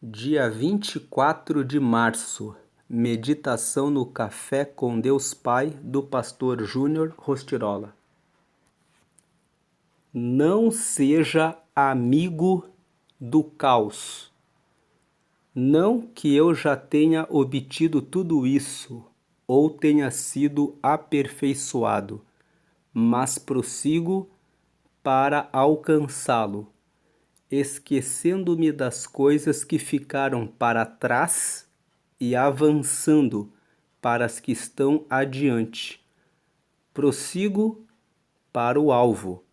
Dia 24 de março, meditação no Café com Deus Pai, do pastor Júnior Rostirola. Não seja amigo do caos. Não que eu já tenha obtido tudo isso, ou tenha sido aperfeiçoado, mas prossigo para alcançá-lo, esquecendo-me das coisas que ficaram para trás e avançando para as que estão adiante. Prossigo para o alvo,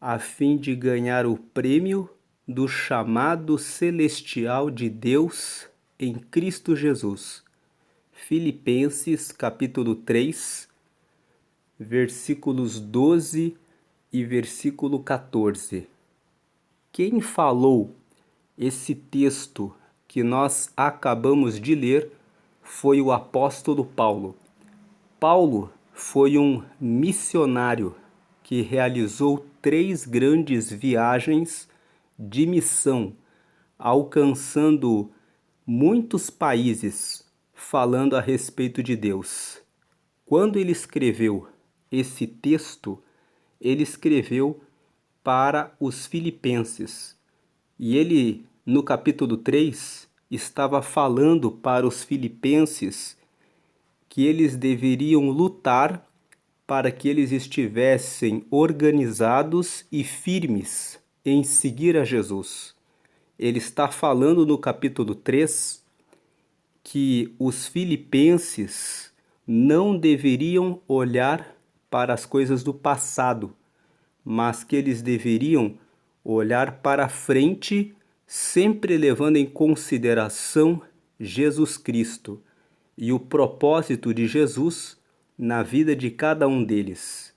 a fim de ganhar o prêmio do chamado celestial de Deus em Cristo Jesus. Filipenses capítulo 3, versículos 12 e versículo 14. Quem falou esse texto que nós acabamos de ler foi o apóstolo Paulo. Paulo foi um missionário que realizou 3 grandes viagens de missão, alcançando muitos países, falando a respeito de Deus. Quando ele escreveu esse texto, ele escreveu para os filipenses. E ele, no capítulo 3, estava falando para os filipenses que eles deveriam lutar para que eles estivessem organizados e firmes em seguir a Jesus. Ele está falando no capítulo 3 que os filipenses não deveriam olhar para as coisas do passado, mas que eles deveriam olhar para frente, sempre levando em consideração Jesus Cristo e o propósito de Jesus na vida de cada um deles.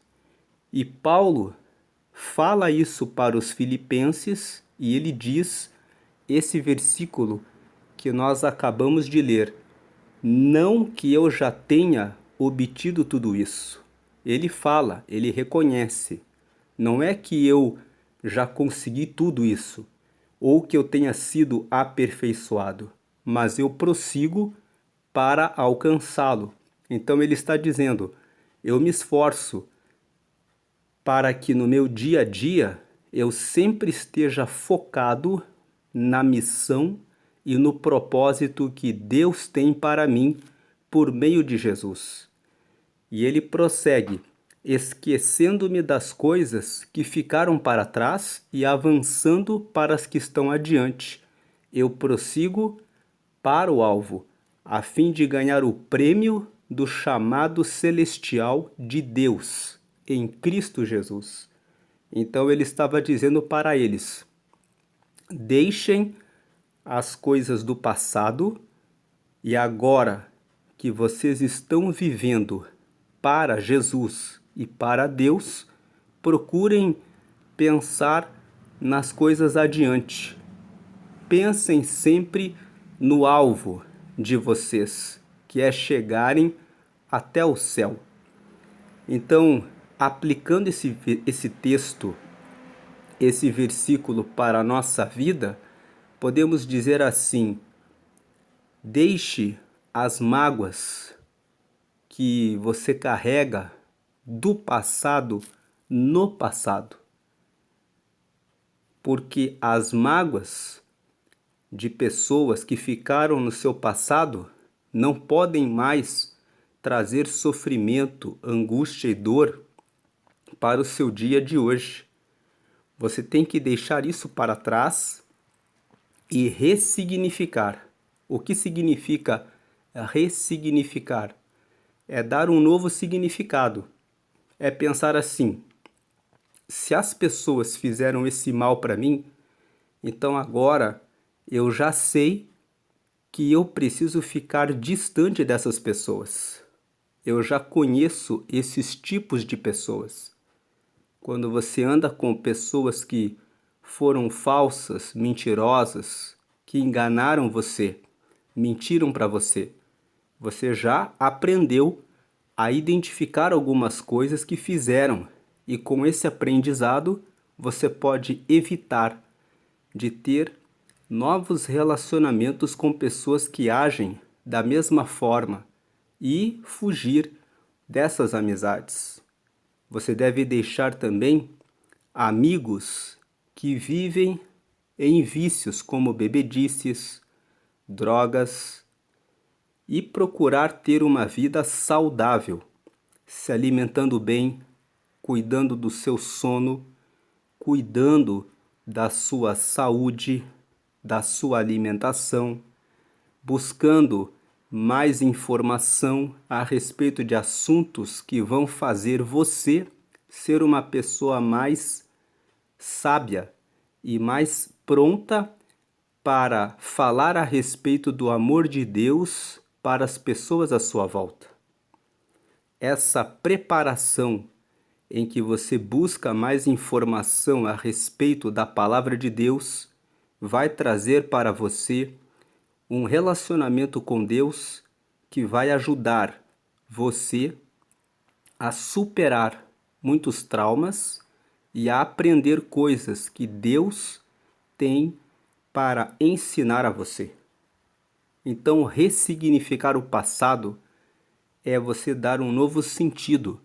E Paulo fala isso para os filipenses e ele diz esse versículo que nós acabamos de ler: não que eu já tenha obtido tudo isso. Ele fala, ele reconhece. Não é que eu já consegui tudo isso, ou que eu tenha sido aperfeiçoado, mas eu prossigo para alcançá-lo. Então ele está dizendo, eu me esforço para que no meu dia a dia eu sempre esteja focado na missão e no propósito que Deus tem para mim por meio de Jesus. E ele prossegue, esquecendo-me das coisas que ficaram para trás e avançando para as que estão adiante. Eu prossigo para o alvo, a fim de ganhar o prêmio do chamado celestial de Deus em Cristo Jesus. Então ele estava dizendo para eles, deixem as coisas do passado e agora que vocês estão vivendo para Jesus e para Deus, procurem pensar nas coisas adiante. Pensem sempre no alvo de vocês, que é chegarem até o céu. Então, aplicando esse texto, esse versículo para a nossa vida, podemos dizer assim, deixe as mágoas que você carrega do passado no passado. Porque as mágoas de pessoas que ficaram no seu passado não podem mais trazer sofrimento, angústia e dor para o seu dia de hoje. Você tem que deixar isso para trás e ressignificar. O que significa ressignificar? É dar um novo significado. É pensar assim, se as pessoas fizeram esse mal para mim, então agora eu já sei que eu preciso ficar distante dessas pessoas. Eu já conheço esses tipos de pessoas. Quando você anda com pessoas que foram falsas, mentirosas, que enganaram você, mentiram para você, você já aprendeu a identificar algumas coisas que fizeram e com esse aprendizado você pode evitar de ter novos relacionamentos com pessoas que agem da mesma forma e fugir dessas amizades. Você deve deixar também amigos que vivem em vícios como bebedices, drogas e procurar ter uma vida saudável, se alimentando bem, cuidando do seu sono, cuidando da sua saúde, da sua alimentação, buscando mais informação a respeito de assuntos que vão fazer você ser uma pessoa mais sábia e mais pronta para falar a respeito do amor de Deus para as pessoas à sua volta. Essa preparação em que você busca mais informação a respeito da palavra de Deus vai trazer para você um relacionamento com Deus que vai ajudar você a superar muitos traumas e a aprender coisas que Deus tem para ensinar a você. Então, ressignificar o passado é você dar um novo sentido.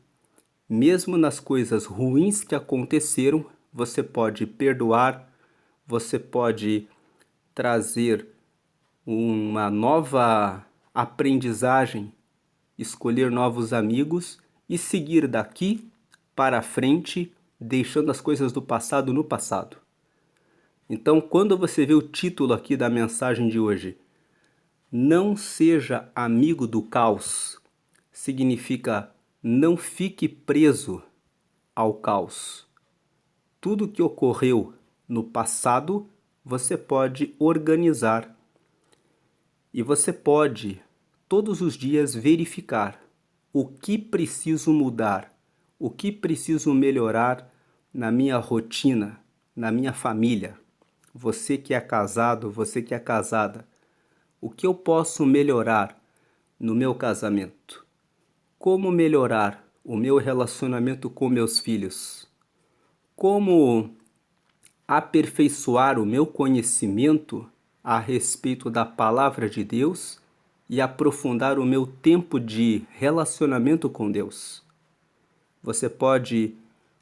Mesmo nas coisas ruins que aconteceram, você pode perdoar, você pode trazer uma nova aprendizagem, escolher novos amigos e seguir daqui para frente, deixando as coisas do passado no passado. Então, quando você vê o título aqui da mensagem de hoje, não seja amigo do caos, significa não fique preso ao caos. Tudo que ocorreu no passado, você pode organizar. E você pode, todos os dias, verificar o que preciso mudar, o que preciso melhorar na minha rotina, na minha família. Você que é casado, você que é casada, o que eu posso melhorar no meu casamento? Como melhorar o meu relacionamento com meus filhos? Como aperfeiçoar o meu conhecimento a respeito da palavra de Deus e aprofundar o meu tempo de relacionamento com Deus? Você pode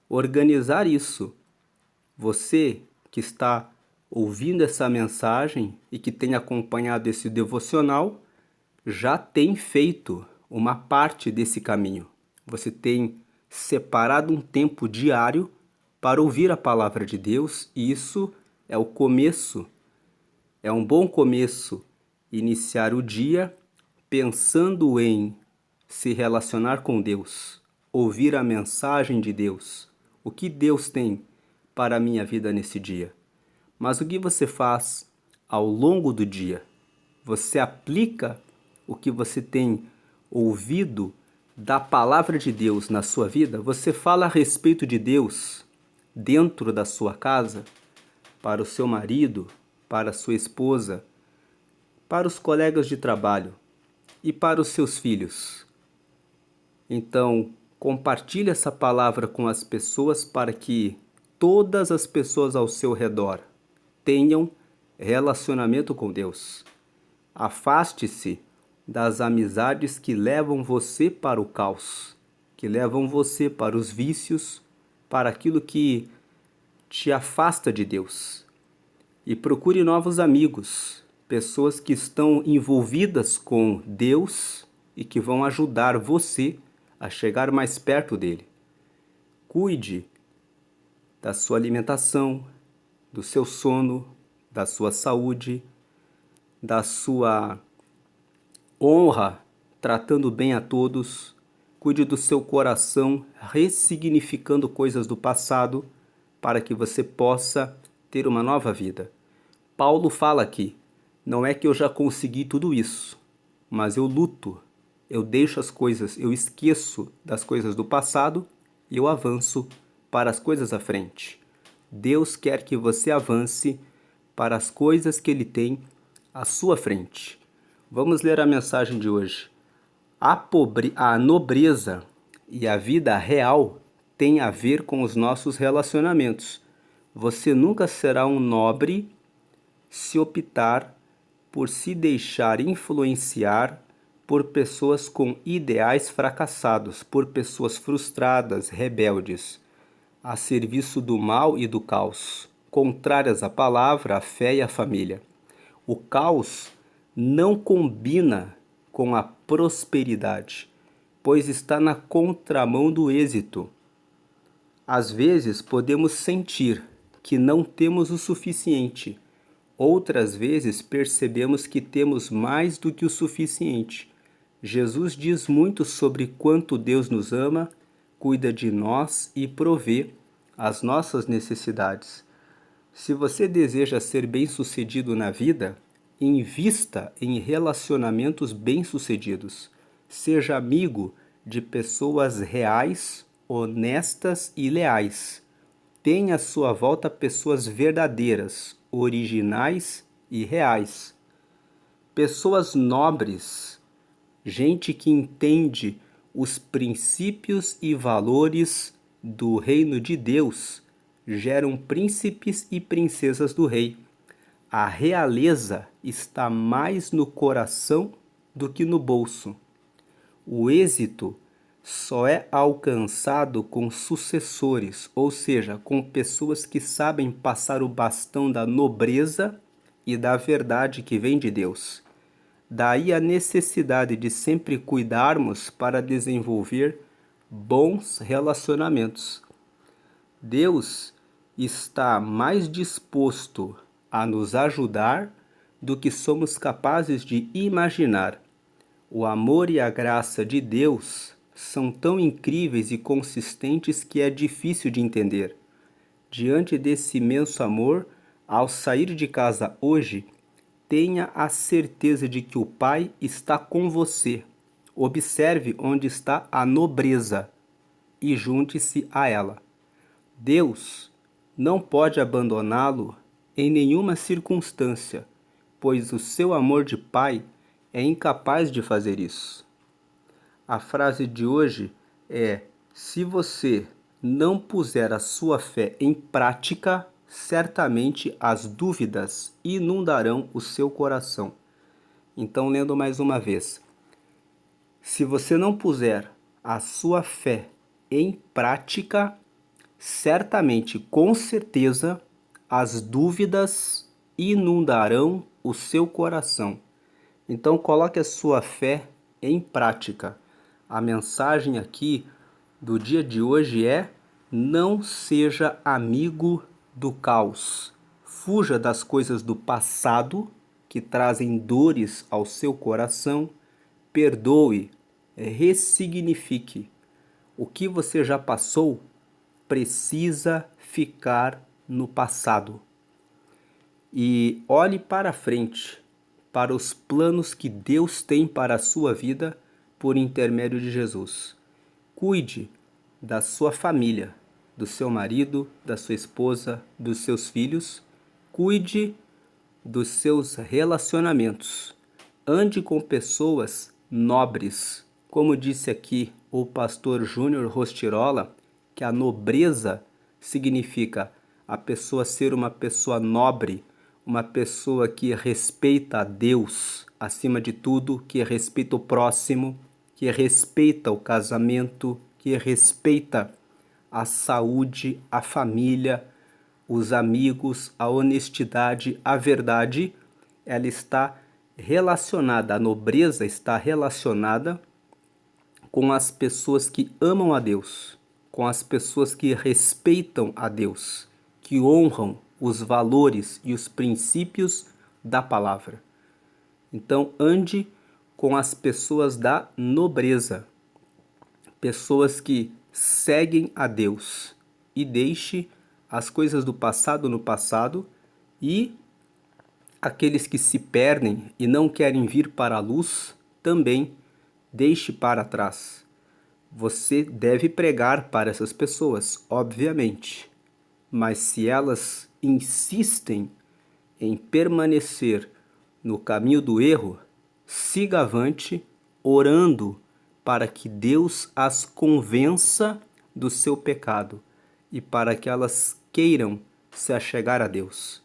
organizar isso. Você que está ouvindo essa mensagem e que tem acompanhado esse devocional, já tem feito uma parte desse caminho. Você tem separado um tempo diário para ouvir a palavra de Deus, e isso é o começo, é um bom começo, iniciar o dia pensando em se relacionar com Deus, ouvir a mensagem de Deus, o que Deus tem para a minha vida nesse dia. Mas o que você faz ao longo do dia? Você aplica o que você tem ouvido da palavra de Deus na sua vida? Você fala a respeito de Deus dentro da sua casa, para o seu marido, para a sua esposa, para os colegas de trabalho e para os seus filhos? Então, compartilhe essa palavra com as pessoas para que todas as pessoas ao seu redor tenham relacionamento com Deus. Afaste-se das amizades que levam você para o caos, que levam você para os vícios, para aquilo que te afasta de Deus. E procure novos amigos, pessoas que estão envolvidas com Deus e que vão ajudar você a chegar mais perto dele. Cuide da sua alimentação, do seu sono, da sua saúde, da sua honra, tratando bem a todos. Cuide do seu coração, ressignificando coisas do passado, para que você possa ter uma nova vida. Paulo fala aqui, não é que eu já consegui tudo isso, mas eu luto, eu deixo as coisas, eu esqueço das coisas do passado e eu avanço para as coisas à frente. Deus quer que você avance para as coisas que Ele tem à sua frente. Vamos ler a mensagem de hoje. A nobreza e a vida real têm a ver com os nossos relacionamentos. Você nunca será um nobre se optar por se deixar influenciar por pessoas com ideais fracassados, por pessoas frustradas, rebeldes, a serviço do mal e do caos, contrárias à palavra, à fé e à família. O caos não combina com a prosperidade, pois está na contramão do êxito. Às vezes podemos sentir que não temos o suficiente, outras vezes percebemos que temos mais do que o suficiente. Jesus diz muito sobre quanto Deus nos ama, cuida de nós e provê as nossas necessidades. Se você deseja ser bem-sucedido na vida, invista em relacionamentos bem-sucedidos. Seja amigo de pessoas reais, honestas e leais. Tenha à sua volta pessoas verdadeiras, originais e reais. Pessoas nobres, gente que entende os princípios e valores do reino de Deus, geram príncipes e princesas do rei. A realeza está mais no coração do que no bolso. O êxito só é alcançado com sucessores, ou seja, com pessoas que sabem passar o bastão da nobreza e da verdade que vem de Deus. Daí a necessidade de sempre cuidarmos para desenvolver bons relacionamentos. Deus está mais disposto a nos ajudar do que somos capazes de imaginar. O amor e a graça de Deus são tão incríveis e consistentes que é difícil de entender. Diante desse imenso amor, ao sair de casa hoje, tenha a certeza de que o Pai está com você. Observe onde está a nobreza e junte-se a ela. Deus não pode abandoná-lo em nenhuma circunstância, pois o seu amor de Pai é incapaz de fazer isso. A frase de hoje é: se você não puser a sua fé em prática, certamente as dúvidas inundarão o seu coração. Então, lendo mais uma vez: se você não puser a sua fé em prática, certamente, com certeza, as dúvidas inundarão o seu coração. Então, coloque a sua fé em prática. A mensagem aqui do dia de hoje é: não seja amigo do caos. Fuja das coisas do passado que trazem dores ao seu coração. Perdoe, ressignifique. O que você já passou precisa ficar no passado. E olhe para frente, para os planos que Deus tem para a sua vida por intermédio de Jesus. Cuide da sua família, do seu marido, da sua esposa, dos seus filhos. Cuide dos seus relacionamentos. Ande com pessoas nobres. Como disse aqui o pastor Júnior Rostirola, que a nobreza significa a pessoa ser uma pessoa nobre, uma pessoa que respeita a Deus acima de tudo, que respeita o próximo, que respeita o casamento, que respeita a saúde, a família, os amigos, a honestidade, a verdade. Ela está relacionada, a nobreza está relacionada com as pessoas que amam a Deus, com as pessoas que respeitam a Deus, que honram os valores e os princípios da palavra. Então, ande com as pessoas da nobreza, pessoas que seguem a Deus, e deixe as coisas do passado no passado, e aqueles que se perdem e não querem vir para a luz também deixe para trás. Você deve pregar para essas pessoas, obviamente, mas se elas insistem em permanecer no caminho do erro, siga avante, orando para que Deus as convença do seu pecado e para que elas queiram se achegar a Deus.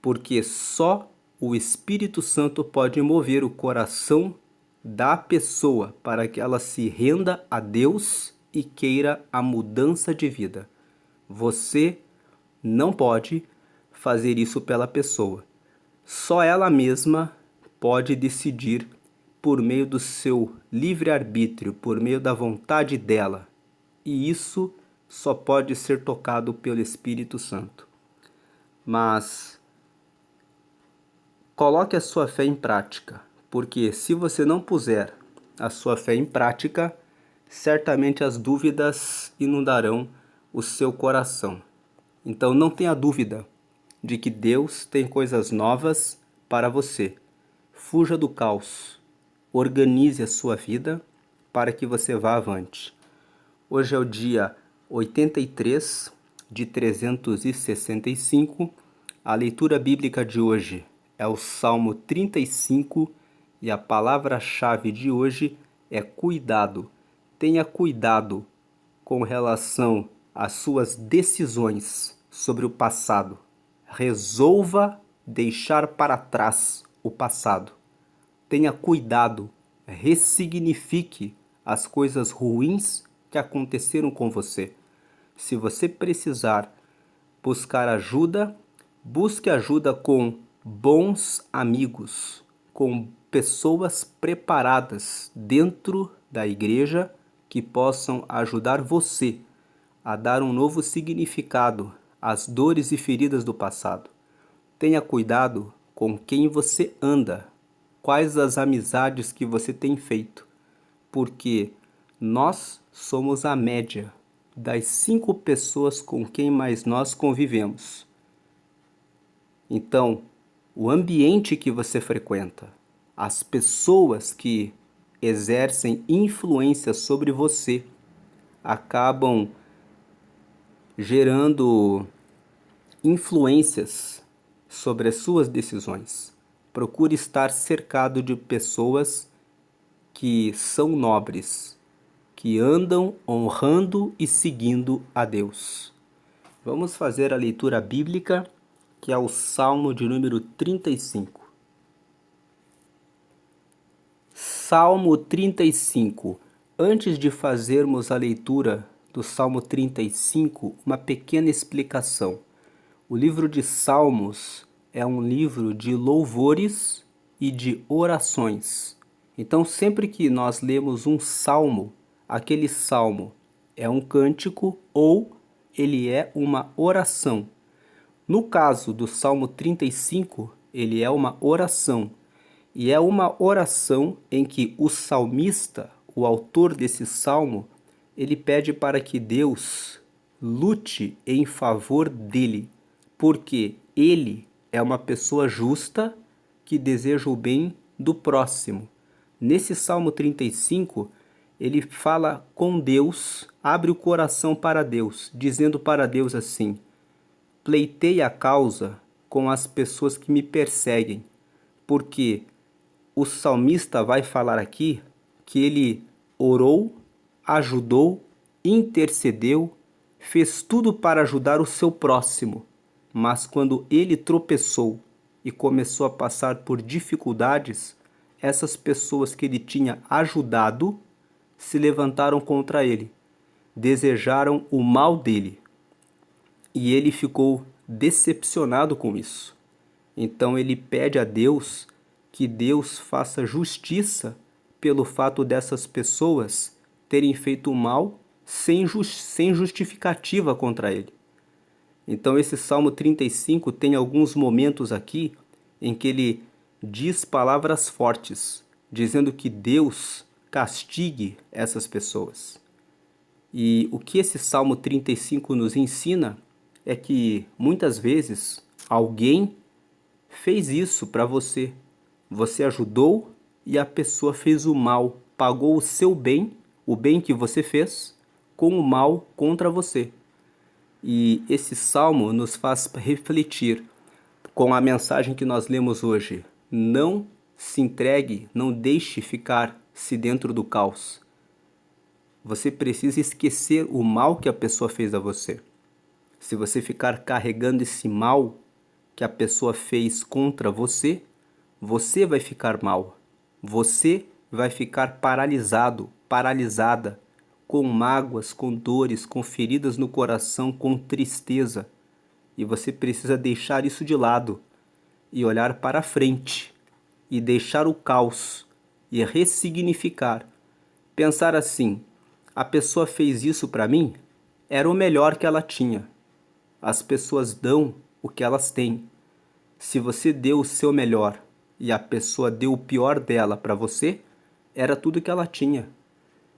porque só o Espírito Santo pode mover o coração da pessoa para que ela se renda a Deus e queira a mudança de vida. Você não pode fazer isso pela pessoa. Só ela mesma pode decidir por meio do seu livre-arbítrio, por meio da vontade dela. E isso só pode ser tocado pelo Espírito Santo. Mas coloque a sua fé em prática, porque se você não puser a sua fé em prática, certamente as dúvidas inundarão o seu coração. Então não tenha dúvida de que Deus tem coisas novas para você. Fuja do caos. Organize a sua vida para que você vá avante. Hoje é o dia 83 de 365. A leitura bíblica de hoje é o Salmo 35 e a palavra-chave de hoje é cuidado. Tenha cuidado com relação às suas decisões sobre o passado. Resolva deixar para trás o passado. Tenha cuidado, ressignifique as coisas ruins que aconteceram com você. Se você precisar buscar ajuda, busque ajuda com bons amigos, com pessoas preparadas dentro da igreja que possam ajudar você a dar um novo significado às dores e feridas do passado. Tenha cuidado com quem você anda, quais as amizades que você tem feito, porque nós somos a média das 5 pessoas com quem mais nós convivemos. Então, o ambiente que você frequenta, as pessoas que exercem influência sobre você, acabam gerando influências sobre as suas decisões. Procure estar cercado de pessoas que são nobres, que andam honrando e seguindo a Deus. Vamos fazer a leitura bíblica, que é o Salmo de número 35. Salmo 35. Antes de fazermos a leitura do Salmo 35, uma pequena explicação. O livro de Salmos é um livro de louvores e de orações. Então, sempre que nós lemos um salmo, aquele salmo é um cântico ou ele é uma oração. No caso do Salmo 35, ele é uma oração. E é uma oração em que o salmista, o autor desse salmo, ele pede para que Deus lute em favor dele, porque ele é uma pessoa justa que deseja o bem do próximo. Nesse Salmo 35, ele fala com Deus, abre o coração para Deus, dizendo para Deus assim: pleitei a causa com as pessoas que me perseguem, porque o salmista vai falar aqui que ele orou, ajudou, intercedeu, fez tudo para ajudar o seu próximo, mas quando ele tropeçou e começou a passar por dificuldades, essas pessoas que ele tinha ajudado se levantaram contra ele, desejaram o mal dele. E ele ficou decepcionado com isso. Então ele pede a Deus que Deus faça justiça pelo fato dessas pessoas terem feito o mal sem justificativa contra ele. Então esse Salmo 35 tem alguns momentos aqui em que ele diz palavras fortes, dizendo que Deus castigue essas pessoas. E o que esse Salmo 35 nos ensina é que muitas vezes alguém fez isso para você. Você ajudou e a pessoa fez o mal, pagou o seu bem, o bem que você fez, com o mal contra você. E esse salmo nos faz refletir com a mensagem que nós lemos hoje. Não se entregue, não deixe ficar-se dentro do caos. Você precisa esquecer o mal que a pessoa fez a você. Se você ficar carregando esse mal, que a pessoa fez contra você, você vai ficar mal. Você vai ficar paralisado, paralisada, com mágoas, com dores, com feridas no coração, com tristeza. E você precisa deixar isso de lado e olhar para frente e deixar o caos e ressignificar. Pensar assim: a pessoa fez isso para mim, era o melhor que ela tinha. As pessoas dão o que elas têm. Se você deu o seu melhor e a pessoa deu o pior dela para você, era tudo que ela tinha.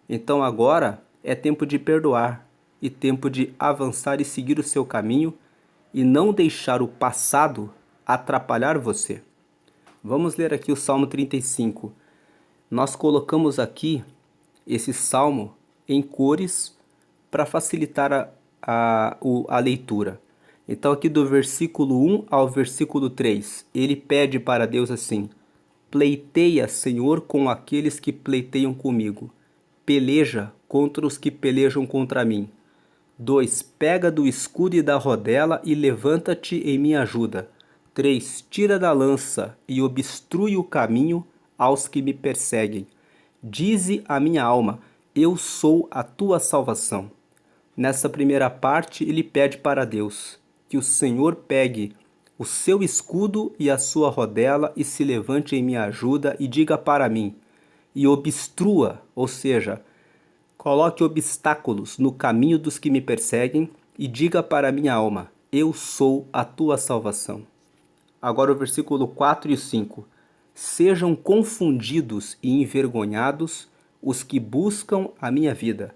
Então agora é tempo de perdoar e tempo de avançar e seguir o seu caminho e não deixar o passado atrapalhar você. Vamos ler aqui o Salmo 35. Nós colocamos aqui esse salmo em cores para facilitar a leitura. Então aqui do versículo 1 ao versículo 3, ele pede para Deus assim: pleiteia, Senhor, com aqueles que pleiteiam comigo. Peleja contra os que pelejam contra mim. 2. Pega do escudo e da rodela e levanta-te em minha ajuda. 3. Tira da lança e obstrui o caminho aos que me perseguem. Dize a minha alma: eu sou a tua salvação. Nessa primeira parte, ele pede para Deus que o Senhor pegue o seu escudo e a sua rodela e se levante em minha ajuda e diga para mim, e obstrua, ou seja, coloque obstáculos no caminho dos que me perseguem e diga para minha alma: eu sou a tua salvação. Agora o versículo 4 e 5. Sejam confundidos e envergonhados os que buscam a minha vida.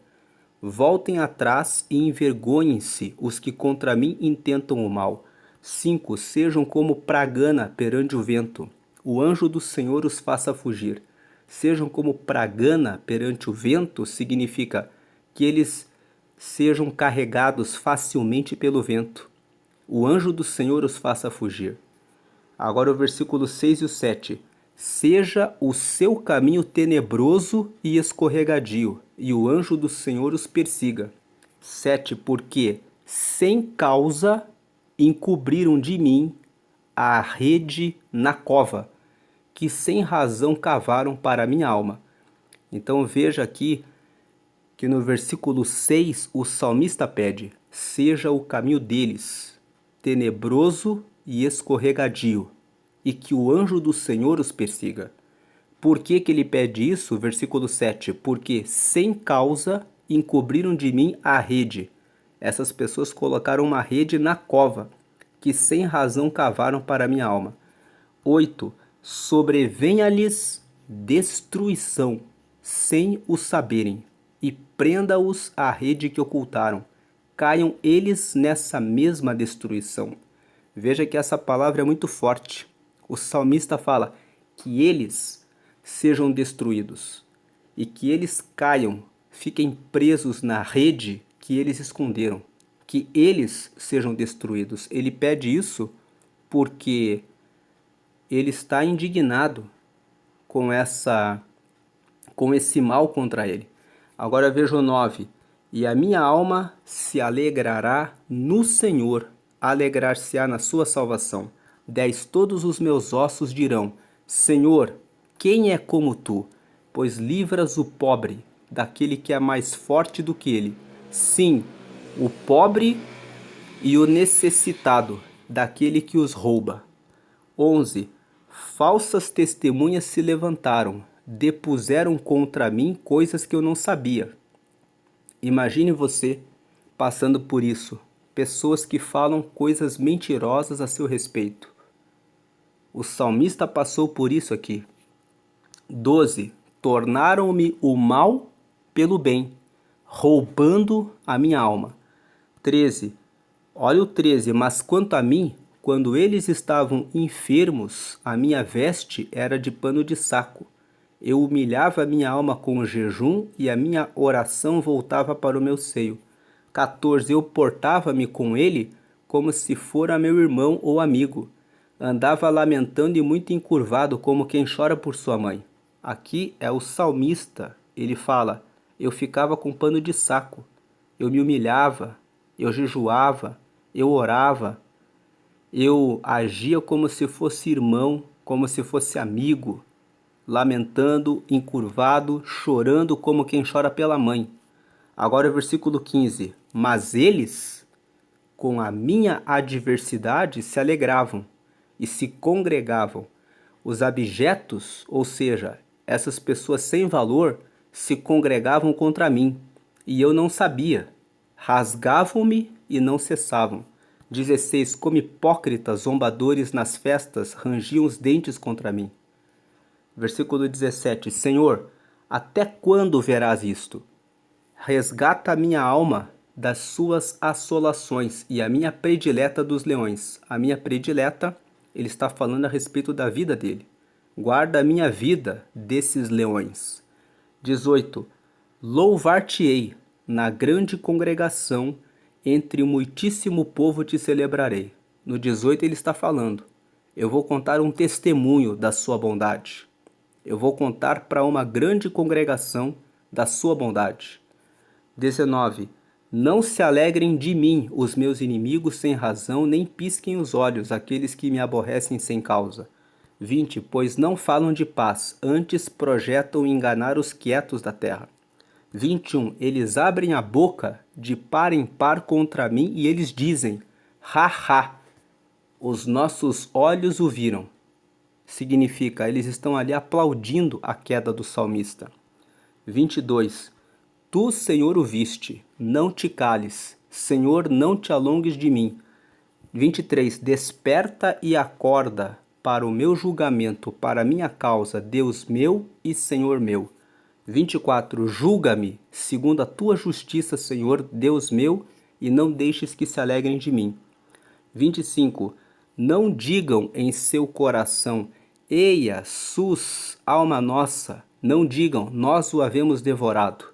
Voltem atrás e envergonhem-se os que contra mim intentam o mal. 5. Sejam como pragana perante o vento. O anjo do Senhor os faça fugir. Sejam como pragana perante o vento significa que eles sejam carregados facilmente pelo vento. O anjo do Senhor os faça fugir. Agora o versículo 6 e o 7. Seja o seu caminho tenebroso e escorregadio, e o anjo do Senhor os persiga. 7. Porque sem causa encobriram de mim a rede na cova, que sem razão cavaram para minha alma. Então veja aqui que no versículo 6 o salmista pede: seja o caminho deles tenebroso e escorregadio, e que o anjo do Senhor os persiga. Por que ele pede isso? Versículo 7. Porque sem causa encobriram de mim a rede. Essas pessoas colocaram uma rede na cova, que sem razão cavaram para minha alma. 8. Sobrevenha-lhes destruição, sem o saberem, e prenda-os à rede que ocultaram. Caiam eles nessa mesma destruição. Veja que essa palavra é muito forte. O salmista fala que eles sejam destruídos e que eles caiam, fiquem presos na rede que eles esconderam, que eles sejam destruídos. Ele pede isso porque ele está indignado com esse mal contra ele. Agora veja o 9. E a minha alma se alegrará no Senhor, alegrar-se-á na sua salvação. 10. Todos os meus ossos dirão: Senhor, quem é como tu? Pois livras o pobre daquele que é mais forte do que ele. Sim, o pobre e o necessitado daquele que os rouba. 11. Falsas testemunhas se levantaram, depuseram contra mim coisas que eu não sabia. Imagine você passando por isso, pessoas que falam coisas mentirosas a seu respeito. O salmista passou por isso aqui. 12. Tornaram-me o mal pelo bem, roubando a minha alma. 13. Olha o 13. Mas quanto a mim, quando eles estavam enfermos, a minha veste era de pano de saco. Eu humilhava a minha alma com o jejum e a minha oração voltava para o meu seio. 14. Eu portava-me com ele como se fora meu irmão ou amigo. Andava lamentando e muito encurvado, como quem chora por sua mãe. Aqui é o salmista. Ele fala: eu ficava com pano de saco. Eu me humilhava, eu jejuava, eu orava. Eu agia como se fosse irmão, como se fosse amigo, lamentando, encurvado, chorando como quem chora pela mãe. Agora o versículo 15. Mas eles, com a minha adversidade, se alegravam e se congregavam. Os abjetos, ou seja, essas pessoas sem valor, se congregavam contra mim, e eu não sabia. Rasgavam-me e não cessavam. 16. Como hipócritas zombadores nas festas, rangiam os dentes contra mim. Versículo 17. Senhor, até quando verás isto? Resgata a minha alma das suas assolações e a minha predileta dos leões. A minha predileta, ele está falando a respeito da vida dele. Guarda a minha vida desses leões. 18. Louvar-te-ei na grande congregação, entre o muitíssimo povo te celebrarei. No 18 ele está falando: eu vou contar um testemunho da sua bondade. Eu vou contar para uma grande congregação da sua bondade. 19. Não se alegrem de mim os meus inimigos sem razão, nem pisquem os olhos aqueles que me aborrecem sem causa. 20. Pois não falam de paz, antes projetam enganar os quietos da terra. 21. Eles abrem a boca de par em par contra mim e eles dizem: ha, ha, os nossos olhos o viram. Significa, eles estão ali aplaudindo a queda do salmista. 22. Tu, Senhor, o viste, não te cales, Senhor, não te alongues de mim. 23. Desperta e acorda para o meu julgamento, para a minha causa, Deus meu e Senhor meu. 24. Julga-me segundo a tua justiça, Senhor, Deus meu, e não deixes que se alegrem de mim. 25. Não digam em seu coração: eia, sus, alma nossa. Não digam: nós o havemos devorado.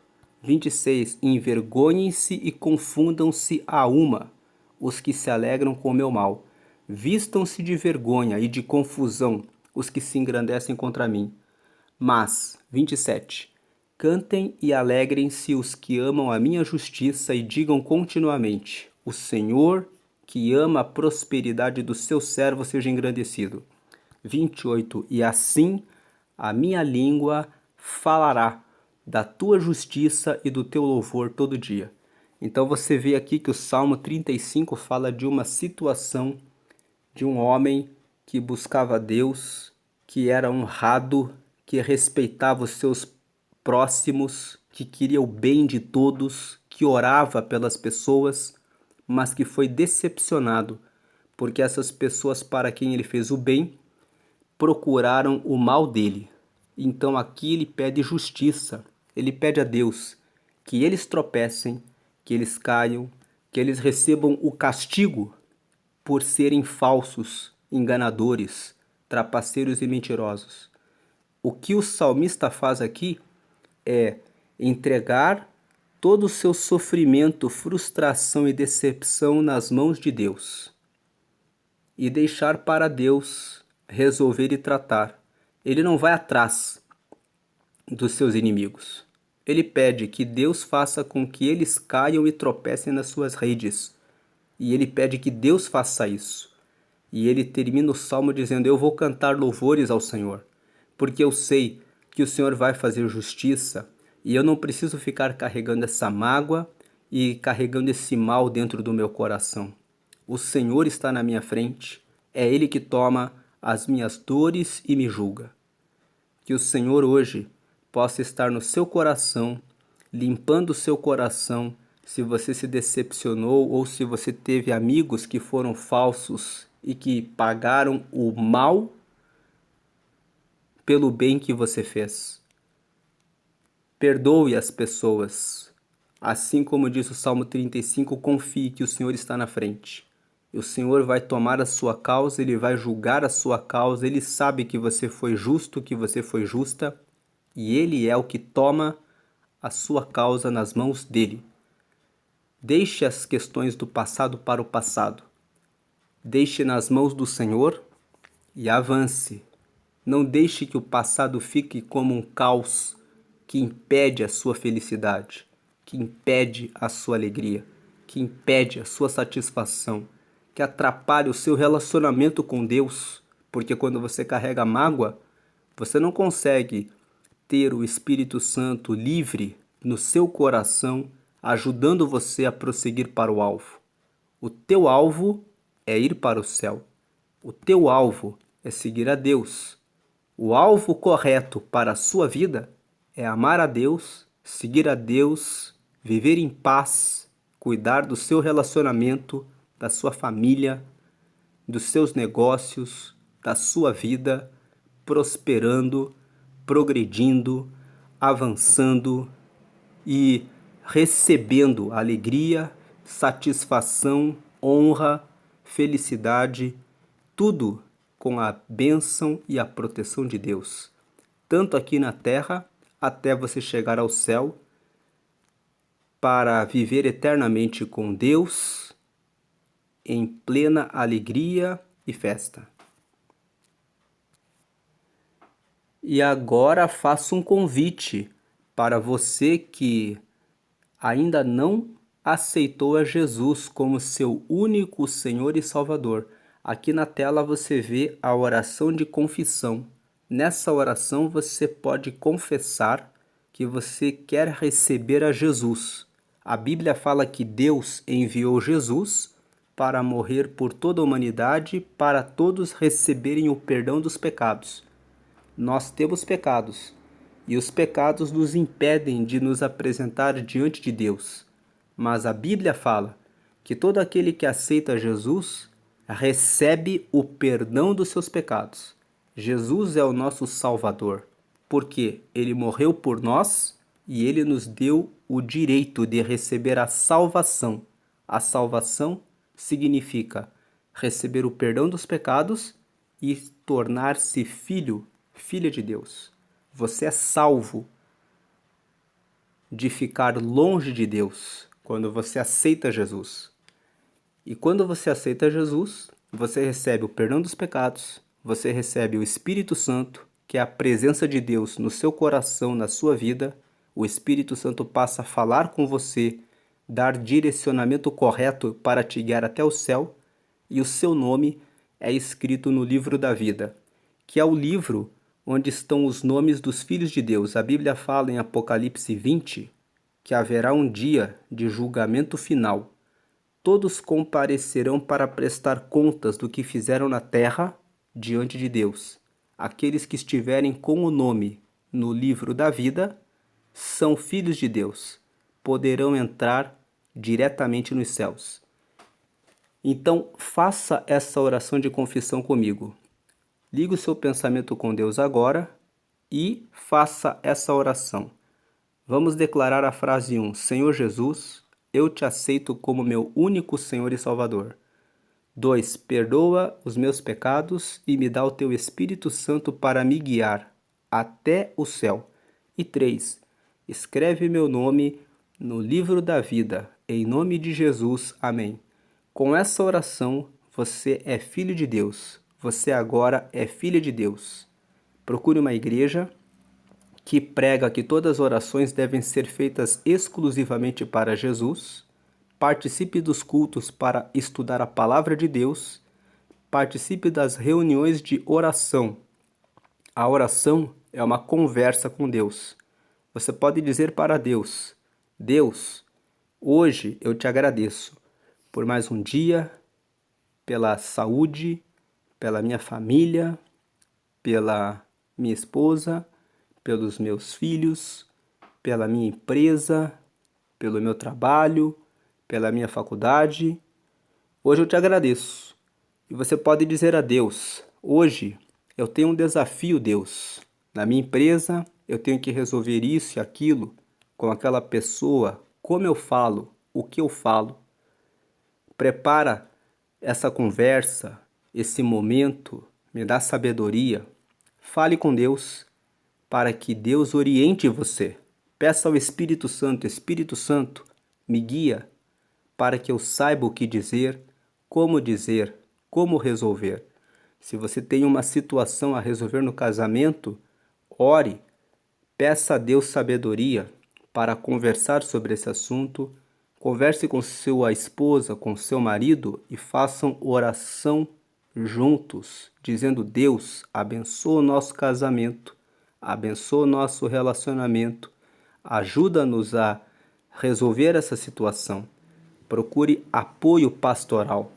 26. Envergonhem-se e confundam-se a uma os que se alegram com o meu mal. Vistam-se de vergonha e de confusão os que se engrandecem contra mim. Mas, 27. Cantem e alegrem-se os que amam a minha justiça e digam continuamente: o Senhor, que ama a prosperidade do seu servo, seja engrandecido. 28. E assim a minha língua falará da tua justiça e do teu louvor todo dia. Então você vê aqui que o Salmo 35 fala de uma situação de um homem que buscava Deus, que era honrado, que respeitava os seus próximos, que queria o bem de todos, que orava pelas pessoas, mas que foi decepcionado, porque essas pessoas para quem ele fez o bem procuraram o mal dele. Então aqui ele pede justiça, ele pede a Deus que eles tropecem, que eles caiam, que eles recebam o castigo por serem falsos, enganadores, trapaceiros e mentirosos. O que o salmista faz aqui é entregar todo o seu sofrimento, frustração e decepção nas mãos de Deus e deixar para Deus resolver e tratar. Ele não vai atrás dos seus inimigos. Ele pede que Deus faça com que eles caiam e tropecem nas suas redes. E ele pede que Deus faça isso. E ele termina o salmo dizendo: eu vou cantar louvores ao Senhor, porque eu sei que o Senhor vai fazer justiça e eu não preciso ficar carregando essa mágoa e carregando esse mal dentro do meu coração. O Senhor está na minha frente, é Ele que toma as minhas dores e me julga. Que o Senhor hoje possa estar no seu coração, limpando o seu coração, se você se decepcionou ou se você teve amigos que foram falsos e que pagaram o mal pelo bem que você fez. Perdoe as pessoas. Assim como diz o Salmo 35, confie que o Senhor está na frente. E o Senhor vai tomar a sua causa, Ele vai julgar a sua causa, Ele sabe que você foi justo, que você foi justa, e Ele é o que toma a sua causa nas mãos dele. Deixe as questões do passado para o passado. Deixe nas mãos do Senhor e avance. Não deixe que o passado fique como um caos que impede a sua felicidade, que impede a sua alegria, que impede a sua satisfação, que atrapalha o seu relacionamento com Deus, porque quando você carrega mágoa, você não consegue ter o Espírito Santo livre no seu coração, ajudando você a prosseguir para o alvo. O teu alvo é ir para o céu. O teu alvo é seguir a Deus. O alvo correto para a sua vida é amar a Deus, seguir a Deus, viver em paz, cuidar do seu relacionamento, da sua família, dos seus negócios, da sua vida, prosperando, progredindo, avançando e recebendo alegria, satisfação, honra, felicidade, tudo com a bênção e a proteção de Deus, tanto aqui na terra até você chegar ao céu, para viver eternamente com Deus em plena alegria e festa. E agora faço um convite para você que ainda não aceitou a Jesus como seu único Senhor e Salvador. Aqui na tela você vê a oração de confissão. Nessa oração você pode confessar que você quer receber a Jesus. A Bíblia fala que Deus enviou Jesus para morrer por toda a humanidade, para todos receberem o perdão dos pecados. Nós temos pecados, e os pecados nos impedem de nos apresentar diante de Deus. Mas a Bíblia fala que todo aquele que aceita Jesus recebe o perdão dos seus pecados. Jesus é o nosso Salvador, porque Ele morreu por nós e Ele nos deu o direito de receber a salvação. A salvação significa receber o perdão dos pecados e tornar-se filho, filha de Deus. Você é salvo de ficar longe de Deus quando você aceita Jesus. E quando você aceita Jesus, você recebe o perdão dos pecados, você recebe o Espírito Santo, que é a presença de Deus no seu coração, na sua vida. O Espírito Santo passa a falar com você, dar direcionamento correto para te guiar até o céu, e o seu nome é escrito no livro da vida, que é o livro onde estão os nomes dos filhos de Deus. A Bíblia fala em Apocalipse 20 que haverá um dia de julgamento final. Todos comparecerão para prestar contas do que fizeram na terra diante de Deus. Aqueles que estiverem com o nome no livro da vida são filhos de Deus, poderão entrar diretamente nos céus. Então, faça essa oração de confissão comigo. Ligue o seu pensamento com Deus agora e faça essa oração. Vamos declarar a frase 1. Senhor Jesus, eu te aceito como meu único Senhor e Salvador. 2. Perdoa os meus pecados e me dá o teu Espírito Santo para me guiar até o céu. E 3. Escreve meu nome no livro da vida. Em nome de Jesus. Amém. Com essa oração, você é filho de Deus. Você agora é filha de Deus. Procure uma igreja que prega que todas as orações devem ser feitas exclusivamente para Jesus. Participe dos cultos para estudar a palavra de Deus. Participe das reuniões de oração. A oração é uma conversa com Deus. Você pode dizer para Deus: Deus, hoje eu te agradeço por mais um dia, pela saúde, pela minha família, pela minha esposa, pelos meus filhos, pela minha empresa, pelo meu trabalho, pela minha faculdade. Hoje eu te agradeço. E você pode dizer a Deus: hoje eu tenho um desafio, Deus. Na minha empresa eu tenho que resolver isso e aquilo com aquela pessoa, como eu falo, o que eu falo. Prepara essa conversa, esse momento, me dá sabedoria. Fale com Deus para que Deus oriente você. Peça ao Espírito Santo, me guia para que eu saiba o que dizer, como resolver. Se você tem uma situação a resolver no casamento, ore, peça a Deus sabedoria para conversar sobre esse assunto Converse com sua esposa, com seu marido e façam oração juntos, dizendo: Deus, abençoa o nosso casamento, abençoa o nosso relacionamento, ajuda-nos a resolver essa situação. Procure apoio pastoral,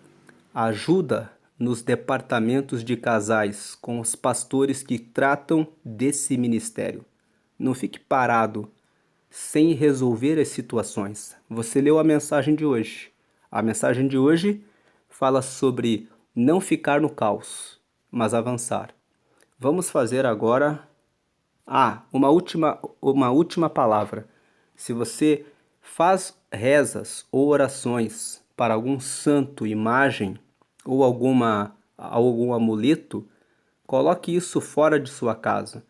ajuda nos departamentos de casais com os pastores que tratam desse ministério. Não fique parado sem resolver as situações. Você leu a mensagem de hoje. A mensagem de hoje fala sobre não ficar no caos, mas avançar. Vamos fazer agora uma última palavra. Se você faz rezas ou orações para algum santo, imagem ou algum amuleto, coloque isso fora de sua casa.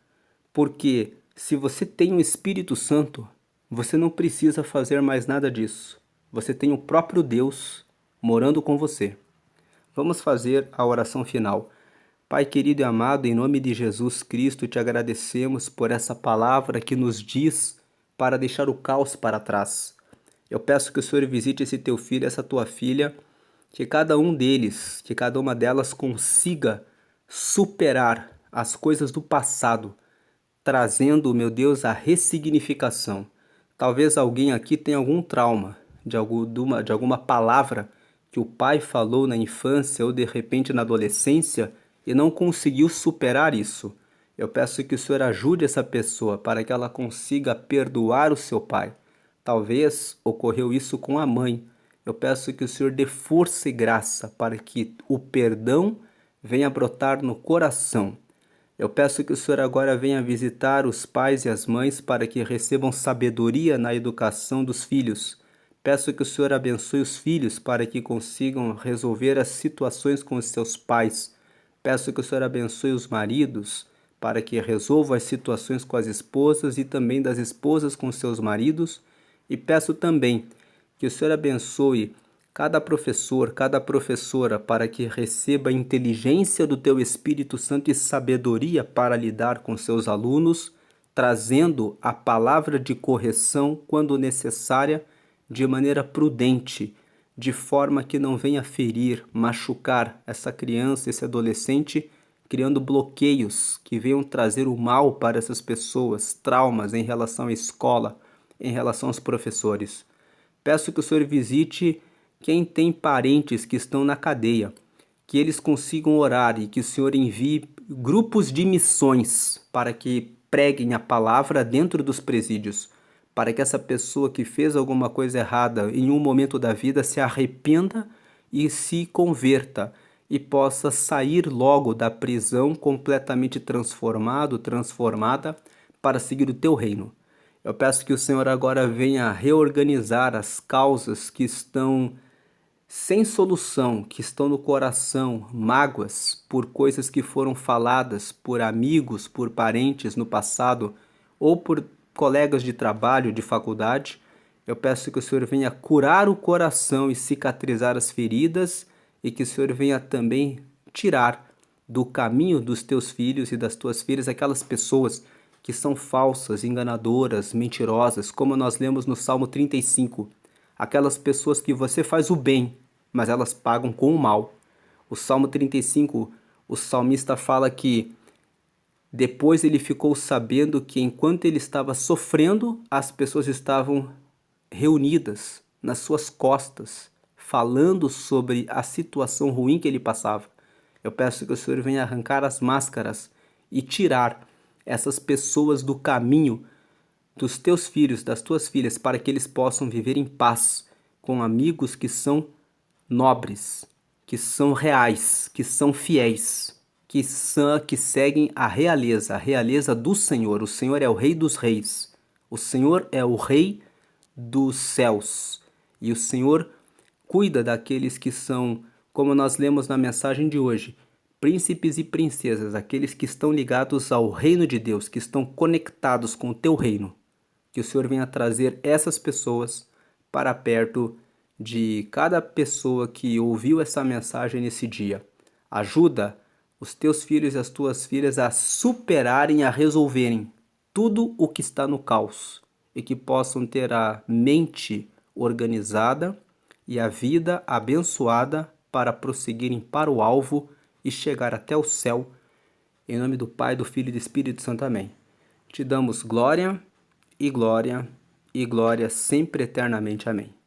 Porque se você tem o Espírito Santo, você não precisa fazer mais nada disso. Você tem o próprio Deus morando com você. Vamos fazer a oração final. Pai querido e amado, em nome de Jesus Cristo, te agradecemos por essa palavra que nos diz para deixar o caos para trás. Eu peço que o Senhor visite esse teu filho, essa tua filha, que cada um deles, que cada uma delas consiga superar as coisas do passado, trazendo, meu Deus, a ressignificação. Talvez alguém aqui tenha algum trauma de alguma palavra que o pai falou na infância ou de repente na adolescência e não conseguiu superar isso. Eu peço que o Senhor ajude essa pessoa para que ela consiga perdoar o seu pai. Talvez ocorreu isso com a mãe. Eu peço que o Senhor dê força e graça para que o perdão venha brotar no coração. Eu peço que o Senhor agora venha visitar os pais e as mães para que recebam sabedoria na educação dos filhos. Peço que o Senhor abençoe os filhos para que consigam resolver as situações com os seus pais. Peço que o Senhor abençoe os maridos para que resolvam as situações com as esposas e também das esposas com seus maridos. E peço também que o Senhor abençoe cada professor, cada professora, para que receba inteligência do Teu Espírito Santo e sabedoria para lidar com seus alunos, trazendo a palavra de correção quando necessária, de maneira prudente, de forma que não venha ferir, machucar essa criança, esse adolescente, criando bloqueios que venham trazer o mal para essas pessoas, traumas em relação à escola, em relação aos professores. Peço que o Senhor visite quem tem parentes que estão na cadeia, que eles consigam orar e que o Senhor envie grupos de missões para que preguem a palavra dentro dos presídios, para que essa pessoa que fez alguma coisa errada em um momento da vida se arrependa e se converta e possa sair logo da prisão completamente transformado, transformada para seguir o teu reino. Eu peço que o Senhor agora venha reorganizar as causas que estão sem solução, que estão no coração, mágoas por coisas que foram faladas por amigos, por parentes no passado ou por colegas de trabalho, de faculdade. Eu peço que o Senhor venha curar o coração e cicatrizar as feridas e que o Senhor venha também tirar do caminho dos teus filhos e das tuas filhas aquelas pessoas que são falsas, enganadoras, mentirosas, como nós lemos no Salmo 35. Aquelas pessoas que você faz o bem, mas elas pagam com o mal. O Salmo 35, o salmista fala que depois ele ficou sabendo que enquanto ele estava sofrendo, as pessoas estavam reunidas nas suas costas, falando sobre a situação ruim que ele passava. Eu peço que o Senhor venha arrancar as máscaras e tirar essas pessoas do caminho dos teus filhos, das tuas filhas, para que eles possam viver em paz com amigos que são nobres, que são reais, que são fiéis, que seguem a realeza do Senhor. O Senhor é o Rei dos Reis, o Senhor é o Rei dos céus e o Senhor cuida daqueles que são, como nós lemos na mensagem de hoje, príncipes e princesas, aqueles que estão ligados ao reino de Deus, que estão conectados com o teu reino. Que o Senhor venha trazer essas pessoas para perto de cada pessoa que ouviu essa mensagem nesse dia. Ajuda os teus filhos e as tuas filhas a superarem, a resolverem tudo o que está no caos e que possam ter a mente, organizada e a vida abençoada para prosseguirem para o alvo e chegar até o céu. Em nome do Pai, do Filho e do Espírito Santo. Amém. Te damos glória e glória e glória sempre eternamente. Amém.